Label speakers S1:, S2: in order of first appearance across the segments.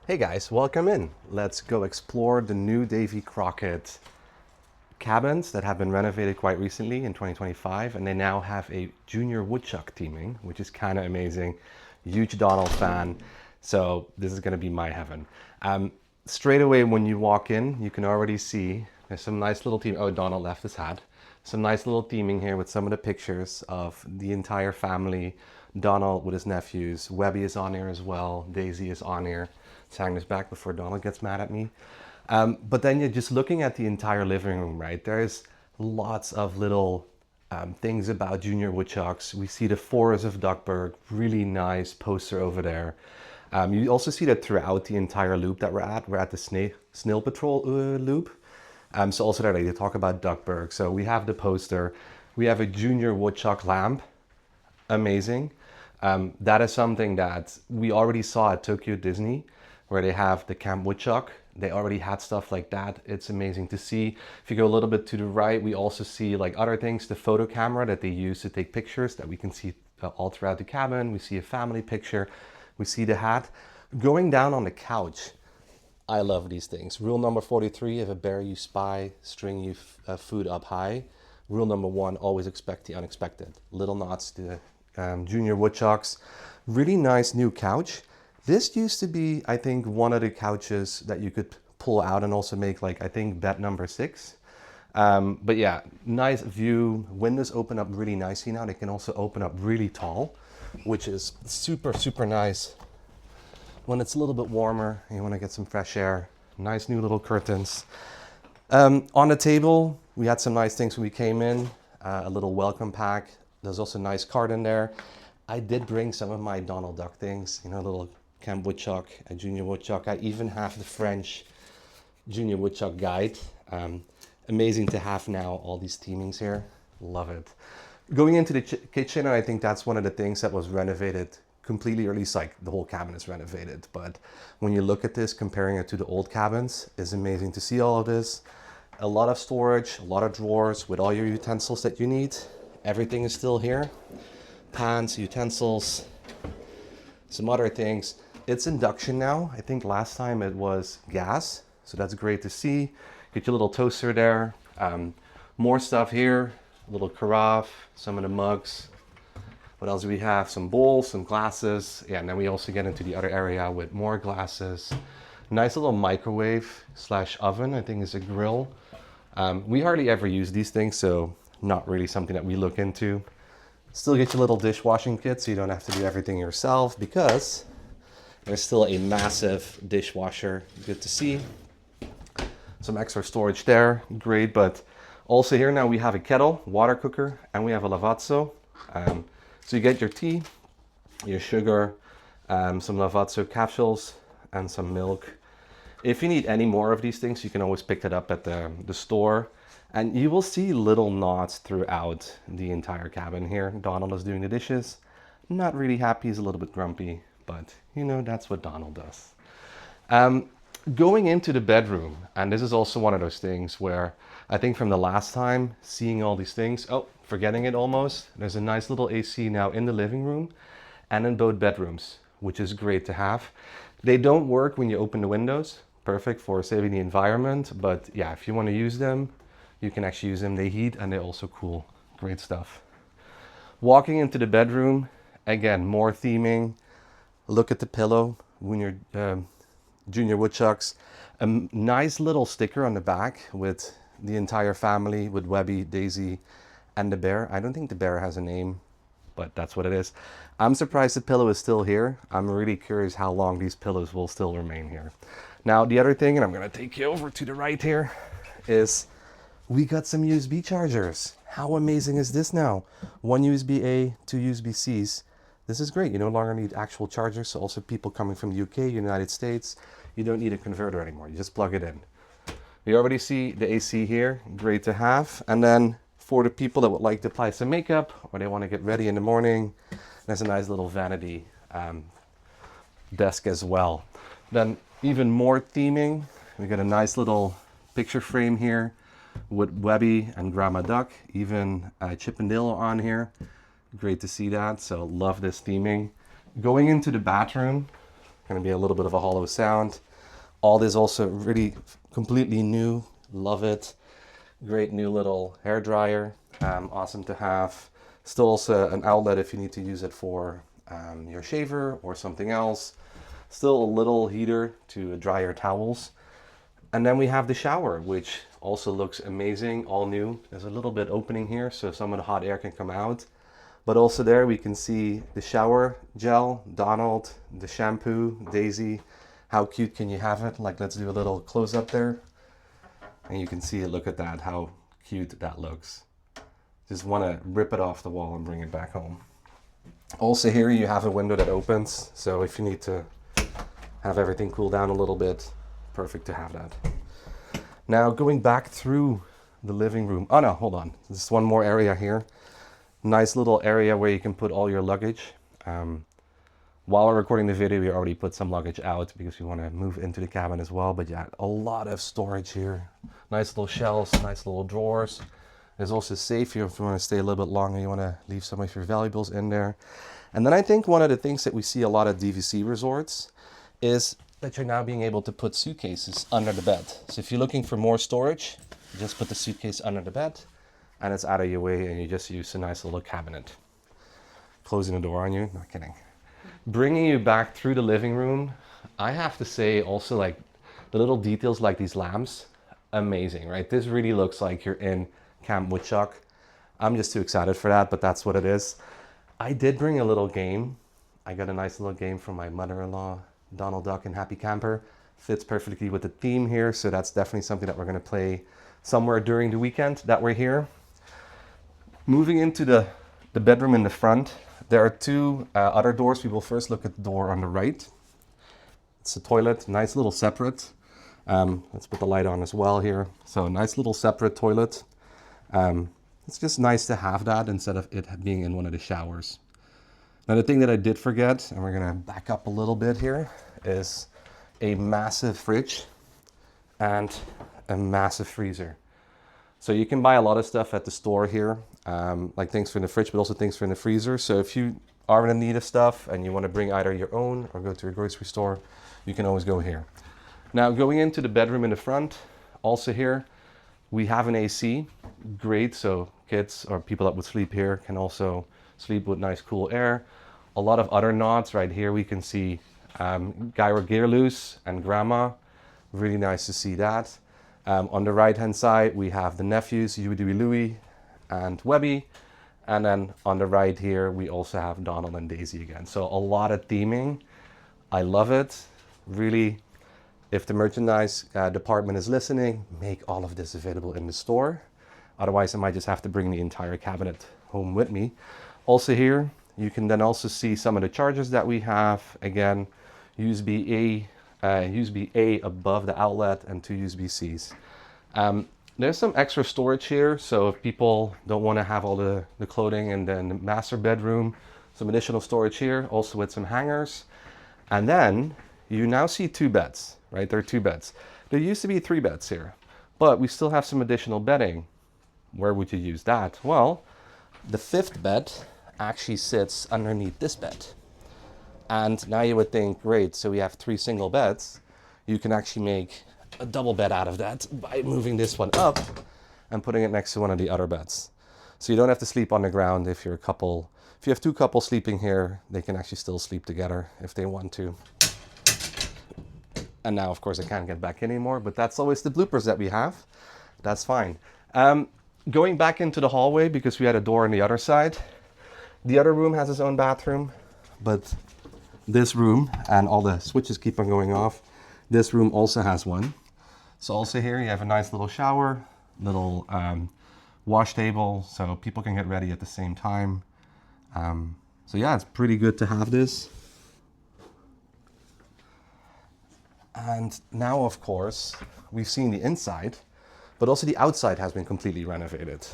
S1: Hey guys, welcome in. Let's go explore the new Davy Crockett cabins that have been renovated quite recently in 2025, and they now have a Junior Woodchuck theming, which is kind of amazing. Huge Donald fan, so this is going to be my heaven. Straight away when you walk in, you can already see there's some nice little theme. Oh, Donald left his hat. Some nice little theming here with some of the pictures of the entire family. Donald with his nephews. Webby is on here as well. Daisy is on here. Let's hang this back before Donald gets mad at me. But then you're just looking at the entire living room, right? There's lots of little things about Junior Woodchucks. We see the Forest of Duckburg, really nice poster over there. You also see that throughout the entire loop that we're at. We're at the Snail Patrol loop. So also there they talk about Duckburg. So we have the poster. We have a Junior Woodchuck lamp. Amazing. That is something that we already saw at Tokyo Disney, where they have the Camp Woodchuck. They already had stuff like that. It's amazing to see. If you go a little bit to the right, we also see like other things, the photo camera that they use to take pictures that we can see all throughout the cabin. We see a family picture. We see the hat. Going down on the couch, I love these things. Rule number 43, if a bear you spy, string you food up high. Rule number 1, always expect the unexpected. Little nods to Junior Woodchucks. Really nice new couch. This used to be, I think, one of the couches that you could pull out and also make like, I think, bed number 6. But yeah, nice view. Windows open up really nicely now. They can also open up really tall, which is super, super nice. When it's a little bit warmer and you want to get some fresh air, nice new little curtains. On the table, we had some nice things when we came in. A little welcome pack. There's also a nice card in there. I did bring some of my Donald Duck things, you know, a little Camp Woodchuck, a Junior Woodchuck. I even have the French Junior Woodchuck guide. Amazing to have now all these themings here. Love it. Going into the kitchen, and I think that's one of the things that was renovated completely, or at least like the whole cabin is renovated. But when you look at this, comparing it to the old cabins, it's amazing to see all of this. A lot of storage, a lot of drawers with all your utensils that you need. Everything is still here. Pans, utensils, some other things. It's induction now. I think last time it was gas, so that's great to see. Get your little toaster there. More stuff here, a little carafe, some of the mugs. What else do we have? Some bowls, some glasses. Yeah, and then we also get into the other area with more glasses. Nice little microwave slash oven, I think is a grill. We hardly ever use these things, so not really something that we look into. Still get your little dishwashing kit so you don't have to do everything yourself, because there's still a massive dishwasher. Good to see. Some extra storage there, great. But also here now we have a kettle, water cooker, and we have a lavazzo. So you get your tea, your sugar, some lavazzo capsules, and some milk. If you need any more of these things, you can always pick it up at the store. And you will see little nods throughout the entire cabin here. Donald is doing the dishes. Not really happy, he's a little bit grumpy, but you know, that's what Donald does. Going into the bedroom, and this is also one of those things where I think from the last time, seeing all these things, forgetting it almost, there's a nice little AC now in the living room and in both bedrooms, which is great to have. They don't work when you open the windows, perfect for saving the environment, but yeah, if you want to use them, you can actually use them. They heat and they also cool. Great stuff. Walking into the bedroom, again, more theming. Look at the pillow, Junior Woodchucks. A nice little sticker on the back with the entire family, with Webby, Daisy, and the bear. I don't think the bear has a name, but that's what it is. I'm surprised the pillow is still here. I'm really curious how long these pillows will still remain here. Now, the other thing, and I'm going to take you over to the right here, is we got some USB chargers. How amazing is this now? One USB-A, two USB-Cs. This is great. You no longer need actual chargers. So also people coming from the UK, United States, you don't need a converter anymore. You just plug it in. We already see the AC here. Great to have. And then for the people that would like to apply some makeup or they want to get ready in the morning, there's a nice little vanity desk as well. Then even more theming. We got a nice little picture frame here with Webby and Grandma Duck, even Chip and Dale on here. Great to see that. So love this theming. Going into the bathroom, Gonna be a little bit of a hollow sound. All this also really completely new. Love it. Great new little hair dryer. Awesome to have. Still also an outlet if you need to use it for your shaver or something else. Still a little heater to dry your towels. And then we have the shower, which also looks amazing, all new. There's a little bit opening here so some of the hot air can come out. But also there we can see the shower gel, Donald, the shampoo, Daisy. How cute can you have it? Like, let's do a little close up there. And you can see it, look at that, how cute that looks. Just want to rip it off the wall and bring it back home. Also here you have a window that opens, so if you need to have everything cool down a little bit, perfect to have that. Now going back through the living room. Oh no, hold on. There's one more area here. Nice little area where you can put all your luggage. While we're recording the video, we already put some luggage out because we want to move into the cabin as well. But yeah, a lot of storage here. Nice little shelves, nice little drawers. There's also a safe here if you want to stay a little bit longer. You want to leave some of your valuables in there. And then I think one of the things that we see a lot at DVC resorts is that you're now being able to put suitcases under the bed. So if you're looking for more storage, just put the suitcase under the bed and it's out of your way and you just use a nice little cabinet. Closing the door on you, not kidding. Bringing you back through the living room, I have to say also, like, the little details like these lamps, amazing, right? This really looks like you're in Camp Woodchuck. I'm just too excited for that, but that's what it is. I did bring a little game. I got a nice little game from my mother-in-law, Donald Duck and Happy Camper. Fits perfectly with the theme here, so that's definitely something that we're going to play somewhere during the weekend that we're here. Moving into the bedroom in the front, there are two other doors. We will first look at the door on the right. It's a toilet, nice little separate. Let's put the light on as well here. So a nice little separate toilet. It's just nice to have that instead of it being in one of the showers. Now the thing that I did forget, and we're gonna back up a little bit here, is a massive fridge and a massive freezer. So you can buy a lot of stuff at the store here, like things for in the fridge, but also things for in the freezer. So if you are in need of stuff and you want to bring either your own or go to a grocery store, you can always go here. Now going into the bedroom in the front, also here, we have an AC, great. So kids or people that would sleep here can also sleep with nice cool air. A lot of other nods right here. We can see Gyro Gearloose and Grandma. Really nice to see that. On the right hand side, we have the nephews, Huey, Dewey, Louie and Webby. And then on the right here, we also have Donald and Daisy again. So a lot of theming. I love it. Really, if the merchandise department is listening, make all of this available in the store. Otherwise, I might just have to bring the entire cabinet home with me. Also here, you can then also see some of the chargers that we have. Again, USB A above the outlet and two USB-Cs. There's some extra storage here, so if people don't want to have all the clothing in the master bedroom, some additional storage here, also with some hangers. And then you now see two beds, right? There are two beds. There used to be three beds here, but we still have some additional bedding. Where would you use that? Well, the fifth bed actually sits underneath this bed. And now you would think, great, so we have three single beds. You can actually make a double bed out of that by moving this one up and putting it next to one of the other beds. So you don't have to sleep on the ground if you're a couple. If you have two couples sleeping here, they can actually still sleep together if they want to. And now, of course, I can't get back anymore, but that's always the bloopers that we have. That's fine. Going back into the hallway, because we had a door on the other side, the other room has its own bathroom, but this room, and all the switches keep on going off, this room also has one. So also here you have a nice little shower, little wash table, so people can get ready at the same time. So yeah, it's pretty good to have this. And now, of course, we've seen the inside, but also the outside has been completely renovated.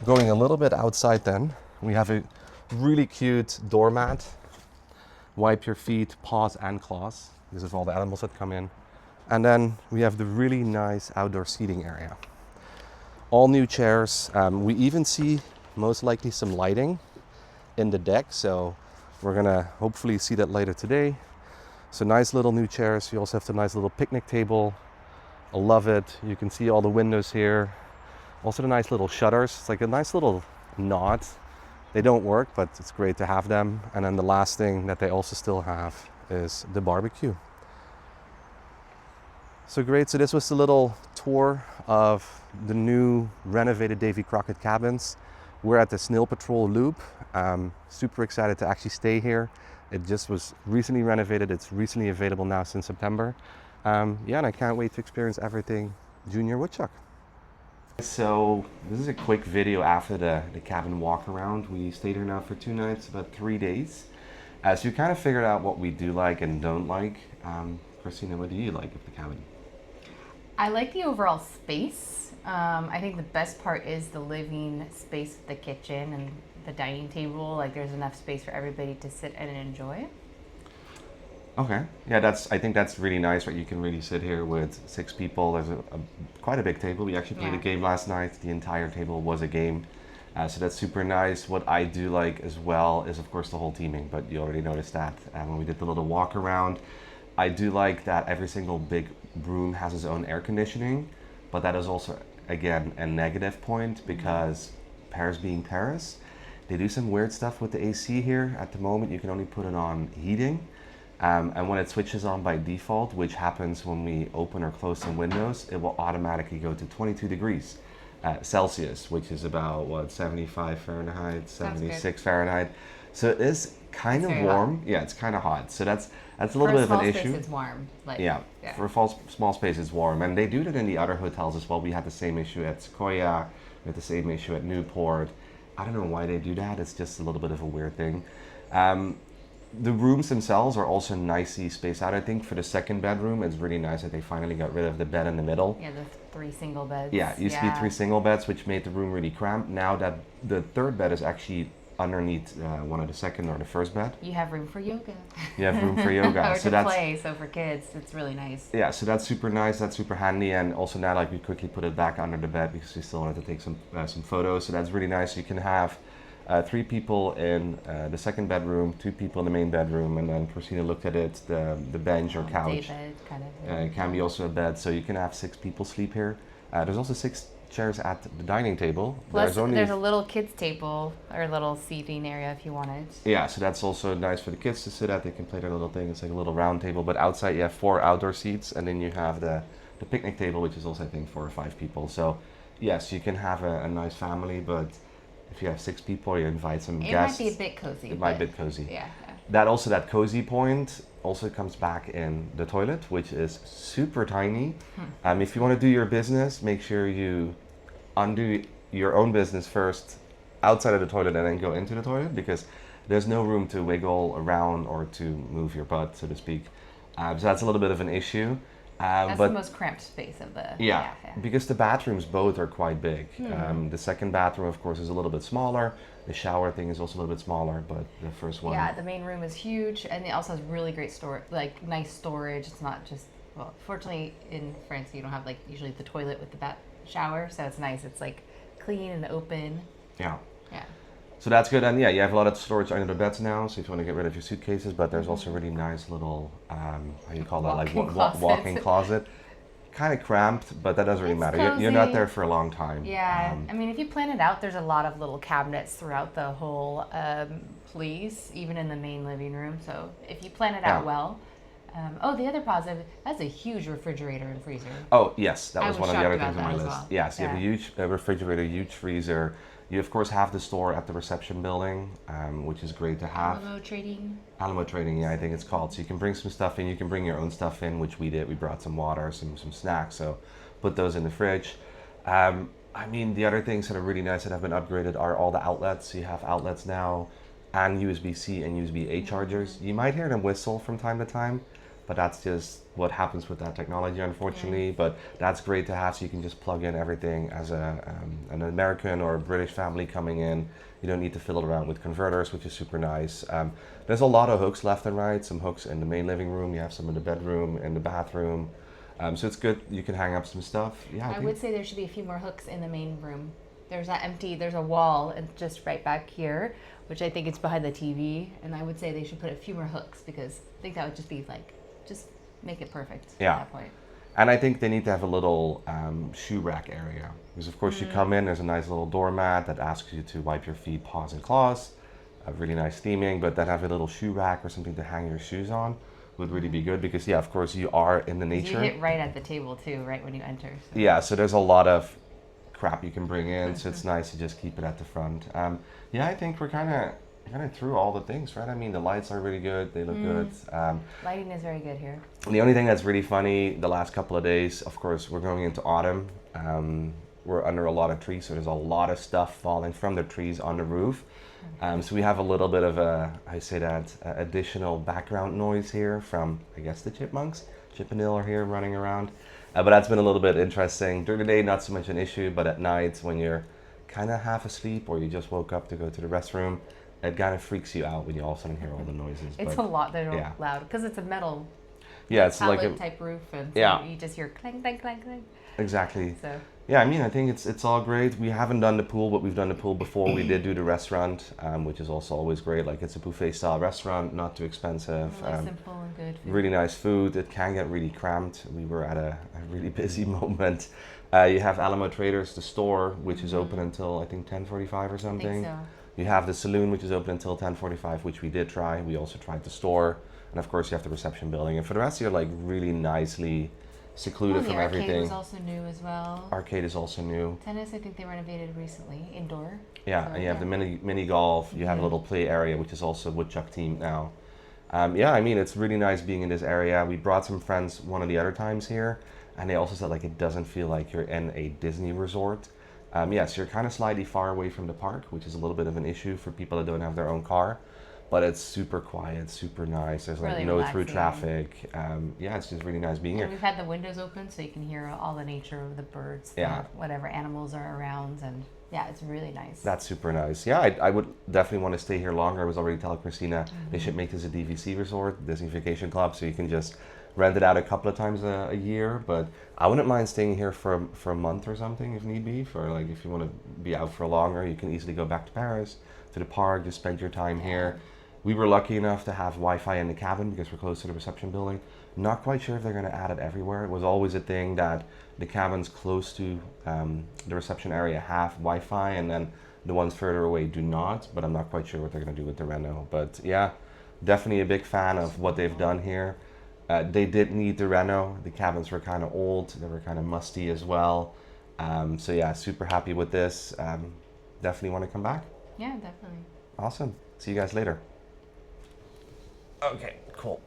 S1: Going a little bit outside then, we have a really cute doormat. Wipe your feet, paws and claws. This is all the animals that come in. And then we have the really nice outdoor seating area. All new chairs. We even see most likely some lighting in the deck. So we're gonna hopefully see that later today. So nice little new chairs. You also have the nice little picnic table. I love it. You can see all the windows here. Also the nice little shutters. It's like a nice little knot. They don't work, but it's great to have them. And then the last thing that they also still have is the barbecue. So great. So this was a little tour of the new renovated Davy Crockett cabins. We're at the Snail Patrol Loop. Super excited to actually stay here. It just was recently renovated. It's recently available now since September. Yeah, and I can't wait to experience everything Junior Woodchuck. So this is a quick video after the cabin walk around. We stayed here now for 2 nights, about 3 days. So you kind of figured out what we do like and don't like. Christina, what do you like of the cabin?
S2: I like the overall space. I think the best part is the living space with the kitchen and the dining table. Like there's enough space for everybody to sit and enjoy.
S1: Okay, yeah, I think that's really nice, right? You can really sit here with 6 people. There's quite a big table. We actually played a game last night. The entire table was a game. So that's super nice. What I do like as well is, of course, the whole teaming, but you already noticed that when we did the little walk around. I do like that every single big room has its own air conditioning, but that is also, again, a negative point because Paris being Paris, they do some weird stuff with the AC here. At the moment, you can only put it on heating. And when it switches on by default, which happens when we open or close some windows, it will automatically go to 22 degrees Celsius, which is about, what, 75 Fahrenheit, 76 Fahrenheit. So it is kind of warm. Hot. Yeah, it's kind of hot. So that's a little bit of an issue. For a small space, it's warm. For a small space, it's warm. And they do that in the other hotels as well. We had the same issue at Sequoia. We had the same issue at Newport. I don't know why they do that. It's just a little bit of a weird thing. The rooms themselves are also nicely spaced out. I think for the second bedroom, it's really nice that they finally got rid of the bed in the middle.
S2: Yeah, the 3 single beds.
S1: Yeah, it used to be 3 single beds, which made the room really cramped. Now that the third bed is actually underneath one of the second or the first bed.
S2: You have room for yoga.
S1: You have room for yoga.
S2: Or so to play, so for kids, it's really nice.
S1: Yeah, so that's super nice, that's super handy, and also now like we quickly put it back under the bed because we still wanted to take some photos, so that's really nice. You can have 3 people in the second bedroom, 2 people in the main bedroom, and then Christina looked at it, the bench or couch.
S2: Day bed, kind of.
S1: It can be also a bed, so you can have 6 people sleep here. There's also 6 chairs at the dining table.
S2: Plus, there's a little kids table or a little seating area if you wanted.
S1: Yeah, so that's also nice for the kids to sit at. They can play their little thing. It's like a little round table, but outside you have 4 outdoor seats, and then you have the picnic table, which is also I think 4 or 5 people. So yes, you can have a nice family, but if you have 6 people, you invite some guests.
S2: It might be a bit cozy.
S1: It might be a bit cozy.
S2: Yeah.
S1: That cozy point also comes back in the toilet, which is super tiny. If you want to do your business, make sure you undo your own business first outside of the toilet and then go into the toilet, because there's no room to wiggle around or to move your butt, so to speak. So that's a little bit of an issue.
S2: That's the most cramped space of the...
S1: Yeah, because the bathrooms both are quite big. The second bathroom, of course, is a little bit smaller. The shower thing is also a little bit smaller, but the first one...
S2: Yeah, the main room is huge, and it also has really great storage, like nice storage. It's not just... Well, fortunately, in France, you don't have like usually the toilet with the shower, so it's nice. It's like clean and open.
S1: Yeah.
S2: Yeah.
S1: So that's good, and yeah, you have a lot of storage under the beds now, so if you want to get rid of your suitcases, but there's also a really nice little, how do you call that, like walk-in closet. Kind of cramped, but that doesn't really matter. You're not there for a long time.
S2: Yeah, I mean, if you plan it out, there's a lot of little cabinets throughout the whole place, even in the main living room, so if you plan it out well. The other positive, that's a huge refrigerator and freezer.
S1: Oh, yes, that was one of the other things on my list.
S2: Well.
S1: Yes, you have a huge refrigerator, huge freezer. You, of course, have the store at the reception building, which is great to have. Alamo Trading, yeah, I think it's called. So you can bring some stuff in. You can bring your own stuff in, which we did. We brought some water, some snacks, so put those in the fridge. I mean, the other things that are really nice that have been upgraded are all the outlets. You have outlets now and USB-C and USB-A chargers. You might hear them whistle from time to time, but that's just what happens with that technology, unfortunately. But that's great to have, so you can just plug in everything as an American or a British family coming in. You don't need to fiddle around with converters, which is super nice. There's a lot of hooks left and right. Some hooks in the main living room. You have some in the bedroom, in the bathroom. So it's good. You can hang up some stuff. Yeah,
S2: I would say there should be a few more hooks in the main room. There's a wall just right back here, which I think it's behind the TV. And I would say they should put a few more hooks, because I think that would just be like just make it perfect
S1: Yeah.
S2: at that point.
S1: And I think they need to have a little shoe rack area. Because of course you come in, there's a nice little doormat that asks you to wipe your feet, paws and claws. A really nice theming, but then have a little shoe rack or something to hang your shoes on would really be good because yeah, of course you are in the
S2: 'Cause you
S1: nature.
S2: hit right at the table too, right when you enter. So.
S1: Yeah, so there's a lot of crap you can bring in, so it's nice to just keep it at the front. Yeah, I think we're kind of through all the things, right? I mean, the lights are really good; they look good.
S2: Lighting is very good here.
S1: The only thing that's really funny, the last couple of days, of course, we're going into autumn. We're under a lot of trees, so there's a lot of stuff falling from the trees on the roof. So we have a little bit of additional background noise here from, I guess, the chipmunks. Chip and Dale are here running around. But that's been a little bit interesting. During the day, not so much an issue, but at night, when you're kind of half asleep or you just woke up to go to the restroom, it kind of freaks you out when you all of a sudden hear all the noises.
S2: It's
S1: but,
S2: a lot. They're
S1: yeah.
S2: loud because it's a metal
S1: yeah, it's like
S2: pallet
S1: a,
S2: type roof, and so
S1: yeah.
S2: you just hear clang, clang, clang, clang.
S1: Exactly.
S2: So
S1: Yeah, I mean, I think it's all great. We haven't done the pool, but we've done the pool before. We did do the restaurant, which is also always great. Like, it's a buffet style restaurant, not too expensive.
S2: really simple and good food.
S1: Really nice food. It can get really cramped. We were at a really busy moment. You have Alamo Traders, the store, which is open until I think 10:45 or
S2: I
S1: something.
S2: think so.
S1: You have the saloon, which is open until 10:45, which we did try. We also tried the store, and of course you have the reception building. And for the rest, you're like really nicely secluded
S2: Oh, the
S1: from
S2: arcade
S1: everything.
S2: was also new as well.
S1: Arcade is also new.
S2: Tennis, I think they renovated recently, indoor.
S1: Yeah,
S2: So,
S1: and you have the mini golf. You have a little play area, which is also Woodchuck themed now. Yeah, I mean, it's really nice being in this area. We brought some friends one of the other times here, and they also said like it doesn't feel like you're in a Disney resort. Yes, you're kind of slightly far away from the park, which is a little bit of an issue for people that don't have their own car. But it's super quiet, super nice. There's like
S2: Really
S1: no through
S2: relaxing.
S1: traffic. Yeah, it's just really nice being here.
S2: And we've had the windows open so you can hear all the nature of the birds,
S1: Yeah.
S2: whatever animals are around, and yeah, it's really nice.
S1: That's super nice. Yeah, I would definitely want to stay here longer. I was already telling Christina they should make this a DVC resort, Disney Vacation Club, so you can just rent it out a couple of times a year. But I wouldn't mind staying here for a month or something if need be. For like if you want to be out for longer, you can easily go back to Paris, to the park, just spend your time here. We were lucky enough to have Wi-Fi in the cabin because we're close to the reception building. Not quite sure if they're going to add it everywhere. It was always a thing that the cabins close to the reception area have Wi-Fi, and then the ones further away do not. But I'm not quite sure what they're going to do with the reno. But yeah, definitely a big fan of what they've done here. They did need the reno. The cabins were kind of old. They were kind of musty as well. So yeah, super happy with this. Definitely want to come back.
S2: Yeah, definitely.
S1: Awesome. See you guys later. Okay, cool.